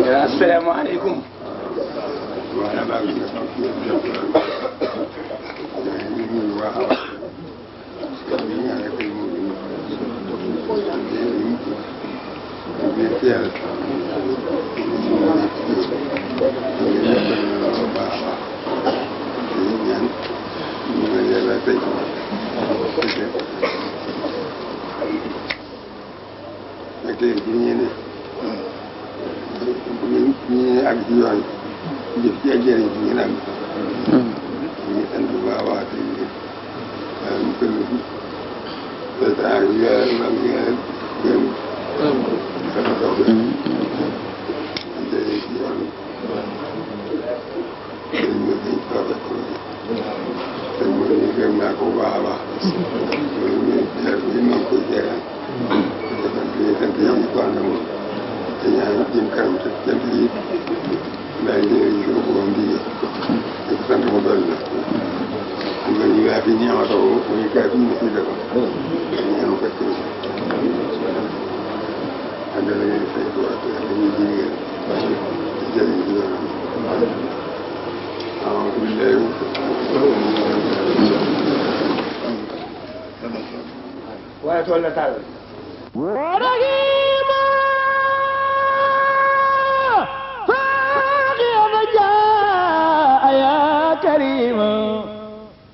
asalaamaaleykum. ñi ak ci yoon jëf ci ak jëriñ bi ngeen am ñu sant bu baax a baax te mu gën a temps weer man ngeen gën sama taw bi jëriñ ci yoon dañ ma dañ tooge ko te mu ñu gëm naa ko bu baax a baax loolu ñu jeer bi ma ngi koy jeexal ñu sant yi ko ànd moom te ñaan jëm kanam te cant yi ndax ñu ko borom dige te ko sant mu doy na xam nga ñu yaa fi ñaamatoo muy kaa fi ñu si defa ñaanu ko ci ànd la ngeen fay ko waat dañuy jigéen jëriñ ci yoonam alhamdulilah waaye tool la tàll